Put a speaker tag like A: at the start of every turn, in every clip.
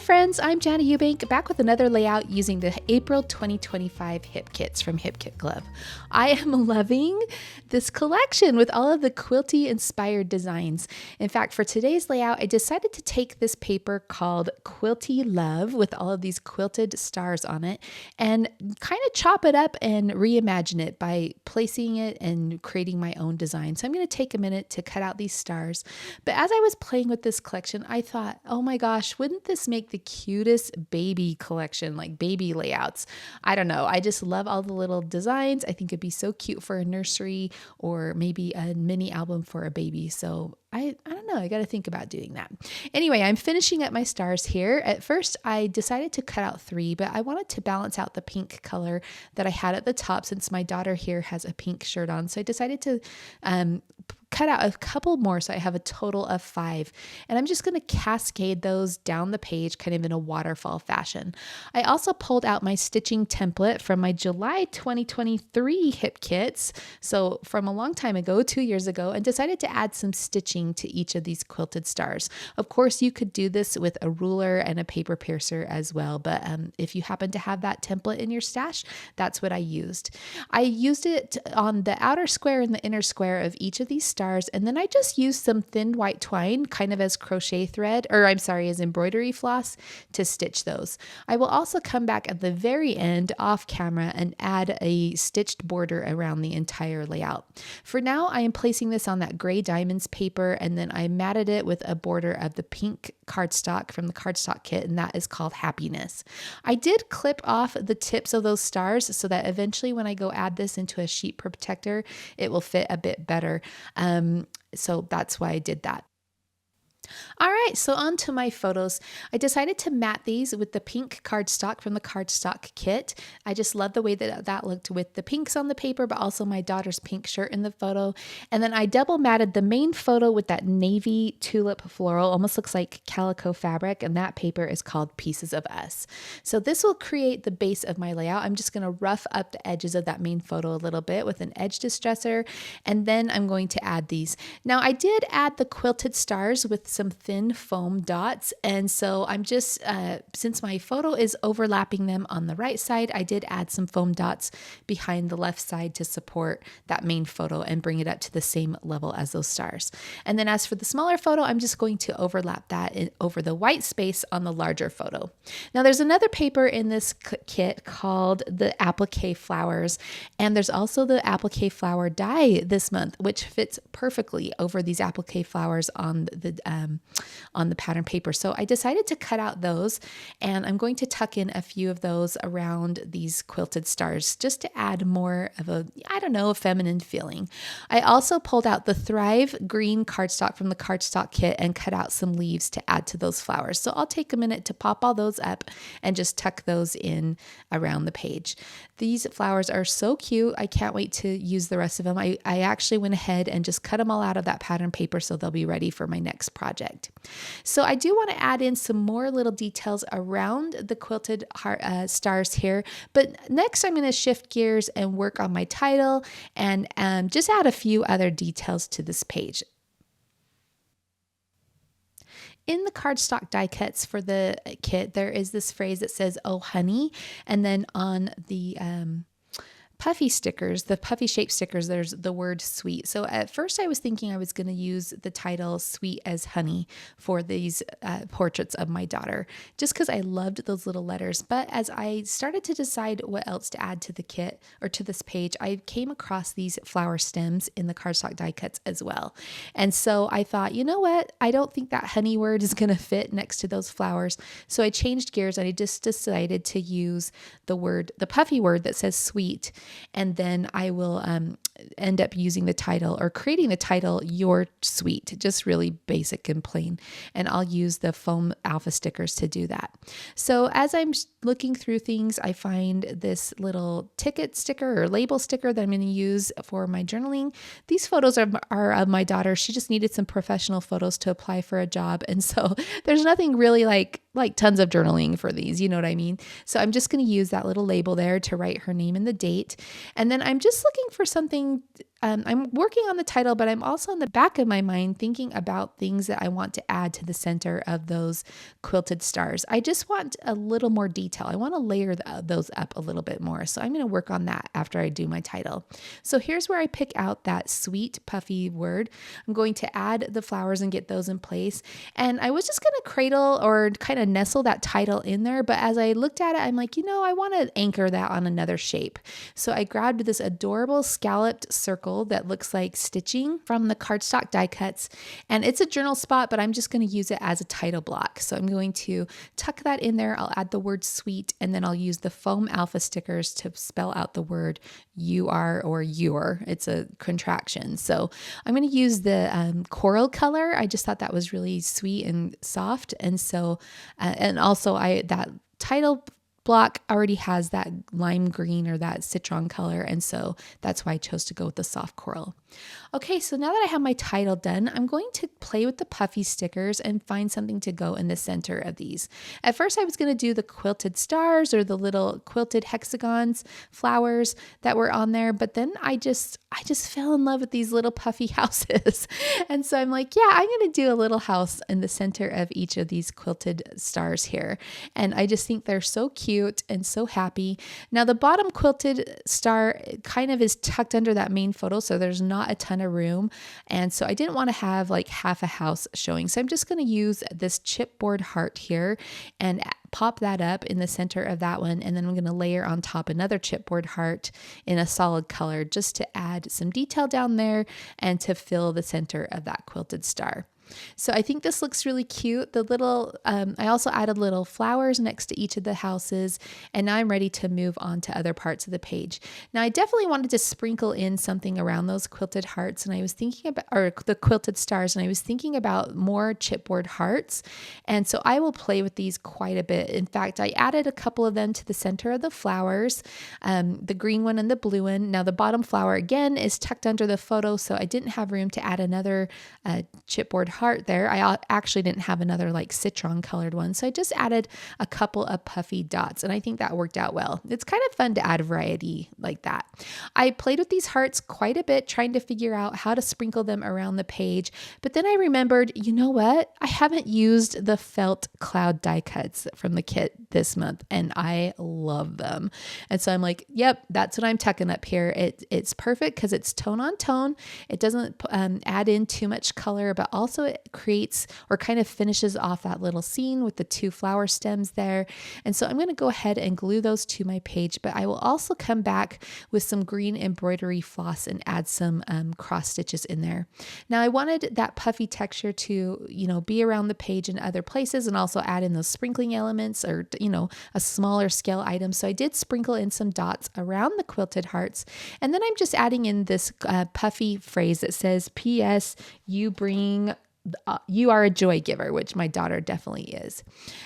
A: friends, I'm Jana Eubank, back with another layout using the April 2025 hip kits from Hip Kit Glove. I am loving this collection with all of the quilty inspired designs. In fact, for today's layout, I decided to take this paper called Quilty Love with all of these quilted stars on it and kind of chop it up and reimagine it by placing it and creating my own design. So I'm going to take a minute to cut out these stars. But as I was playing with this collection, I thought, oh my gosh, wouldn't this make the cutest baby collection, like baby layouts? I don't know. I just love all the little designs. I think it'd be so cute for a nursery or maybe a mini album for a baby. So I don't know. I got to think about doing that. Anyway, I'm finishing up my stars here. At first, I decided to cut out 3, but I wanted to balance out the pink color that I had at the top since my daughter here has a pink shirt on. So I decided to cut out a couple more so I have a total of 5. And I'm just going to cascade those down the page kind of in a waterfall fashion. I also pulled out my stitching template from my July 2023 hip kits. So from a long time ago, 2 years ago, and decided to add some stitching to each of these quilted stars. Of course, you could do this with a ruler and a paper piercer as well. But if you happen to have that template in your stash, that's what I used. I used it on the outer square and the inner square of each of these stars. And then I just used some thin white twine kind of as crochet thread, or I'm sorry, as embroidery floss to stitch those. I will also come back at the very end off camera and add a stitched border around the entire layout. For now, I am placing this on that gray diamonds paper, and then I matted it with a border of the pink cardstock from the Cardstock kit, and that is called Happiness. I did clip off the tips of those stars so that eventually when I go add this into a sheet protector, it will fit a bit better. So that's why I did that. All right, so on to my photos. I decided to mat these with the pink cardstock from the Cardstock kit. I just love the way that that looked with the pinks on the paper, but also my daughter's pink shirt in the photo. And then I double matted the main photo with that navy tulip floral, almost looks like calico fabric, and that paper is called Pieces of Us. So this will create the base of my layout. I'm just going to rough up the edges of that main photo a little bit with an edge distressor, and then I'm going to add these. Now I did add the quilted stars with some thin foam dots, and so I'm just since my photo is overlapping them on the right side, I did add some foam dots behind the left side to support that main photo and bring it up to the same level as those stars. And then as for the smaller photo, I'm just going to overlap that over the white space on the larger photo. Now there's another paper in this kit called the Applique flowers, and there's also the Applique flower die this month, which fits perfectly over these Applique flowers on the pattern paper. So I decided to cut out those, and I'm going to tuck in a few of those around these quilted stars just to add more of a, I don't know, a feminine feeling. I also pulled out the Thrive green cardstock from the Cardstock kit and cut out some leaves to add to those flowers. So I'll take a minute to pop all those up and just tuck those in around the page. These flowers are so cute. I can't wait to use the rest of them. I actually went ahead and just cut them all out of that pattern paper so they'll be ready for my next project. So I do want to add in some more little details around the quilted stars here, but next I'm going to shift gears and work on my title and just add a few other details to this page. In the cardstock die cuts for the kit, there is this phrase that says, "Oh, honey," and then on the Puffy stickers, the Puffy shape stickers, there's the word sweet. So at first I was thinking I was going to use the title Sweet as Honey for these portraits of my daughter, just because I loved those little letters. But as I started to decide what else to add to the kit or to this page, I came across these flower stems in the cardstock die cuts as well. And so I thought, you know what? I don't think that honey word is going to fit next to those flowers. So I changed gears and I just decided to use the Puffy word that says sweet. And then I will end up using the title or creating the title You're Sweet, just really basic and plain. And I'll use the foam alpha stickers to do that. So as I'm looking through things, I find this little ticket sticker or label sticker that I'm going to use for my journaling. These photos are of my daughter. She just needed some professional photos to apply for a job. And so there's nothing really like tons of journaling for these, you know what I mean? So I'm just going to use that little label there to write her name and the date. And then I'm just looking for something I'm working on the title, but I'm also in the back of my mind thinking about things that I want to add to the center of those quilted stars. I just want a little more detail. I want to layer those up a little bit more. So I'm going to work on that after I do my title. So here's where I pick out that sweet puffy word. I'm going to add the flowers and get those in place. And I was just going to cradle or kind of nestle that title in there. But as I looked at it, I'm like, I want to anchor that on another shape. So I grabbed this adorable scalloped circle that looks like stitching from the cardstock die cuts, and it's a journal spot, but I'm just going to use it as a title block. So I'm going to tuck that in there. I'll add the word sweet, and then I'll use the foam alpha stickers to spell out the word you are or your. It's a contraction. So I'm going to use the coral color. I just thought that was really sweet and soft, and so and also that title block already has that lime green or that citron color, and so that's why I chose to go with the soft coral. Okay, so now that I have my title done, I'm going to play with the puffy stickers and find something to go in the center of these. At first I was going to do the quilted stars or the little quilted hexagons, flowers that were on there, but then I just fell in love with these little puffy houses. And so I'm like, yeah, I'm going to do a little house in the center of each of these quilted stars here. And I just think they're so cute and so happy. Now the bottom quilted star kind of is tucked under that main photo, so there's not a ton of room. And so I didn't want to have like half a house showing. So I'm just going to use this chipboard heart here and pop that up in the center of that one. And then I'm going to layer on top another chipboard heart in a solid color just to add some detail down there and to fill the center of that quilted star. So I think this looks really cute. The little, I also added little flowers next to each of the houses, and now I'm ready to move on to other parts of the page. Now I definitely wanted to sprinkle in something around those quilted hearts, and I was thinking about, or the quilted stars, and I was thinking about more chipboard hearts. And so I will play with these quite a bit. In fact, I added a couple of them to the center of the flowers, the green one and the blue one. Now the bottom flower again is tucked under the photo, so I didn't have room to add another chipboard heart there. I actually didn't have another like citron colored one, so I just added a couple of puffy dots, and I think that worked out well. It's kind of fun to add variety like that. I played with these hearts quite a bit, trying to figure out how to sprinkle them around the page, but then I remembered, you know what? I haven't used the felt cloud die cuts from the kit this month, and I love them. And so I'm like, yep, that's what I'm tucking up here. It's perfect because it's tone on tone. It doesn't add in too much color, but also it creates or kind of finishes off that little scene with the two flower stems there. And so I'm going to go ahead and glue those to my page, but I will also come back with some green embroidery floss and add some cross stitches in there. Now I wanted that puffy texture to, be around the page in other places, and also add in those sprinkling elements or, a smaller scale item. So I did sprinkle in some dots around the quilted hearts. And then I'm just adding in this puffy phrase that says, P.S. You are a joy giver, which my daughter definitely is.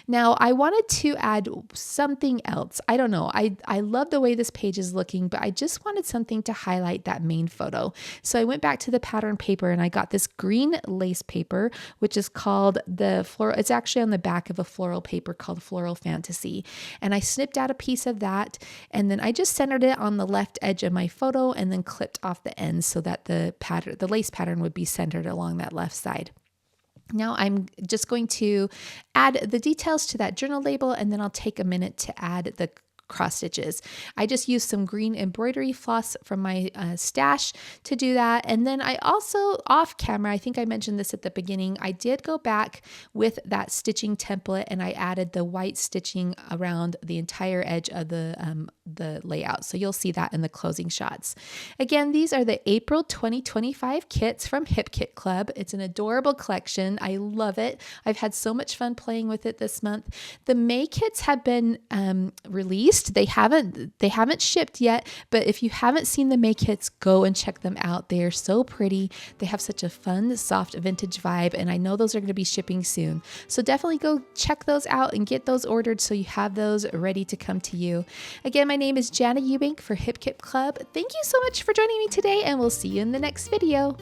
A: Now, I wanted to add something else. I don't know. I love the way this page is looking, but I just wanted something to highlight that main photo. So I went back to the pattern paper and I got this green lace paper, which is called the floral. It's actually on the back of a floral paper called Floral Fantasy. And I snipped out a piece of that, and then I just centered it on the left edge of my photo and then clipped off the ends so that the lace pattern would be centered along that left side. Now I'm just going to add the details to that journal label, and then I'll take a minute to add the cross stitches. I just used some green embroidery floss from my stash to do that. And then I also, off camera, I think I mentioned this at the beginning, I did go back with that stitching template and I added the white stitching around the entire edge of the layout. So you'll see that in the closing shots. Again, these are the April 2025 kits from Hip Kit Club. It's an adorable collection. I love it. I've had so much fun playing with it this month. The May kits have been released. They haven't shipped yet, but if you haven't seen the May kits, go and check them out. They are so pretty. They have such a fun, soft vintage vibe, and I know those are going to be shipping soon. So definitely go check those out and get those ordered so you have those ready to come to you. Again, my name is Jana Eubank for Hip Kit Club. Thank you so much for joining me today, and we'll see you in the next video.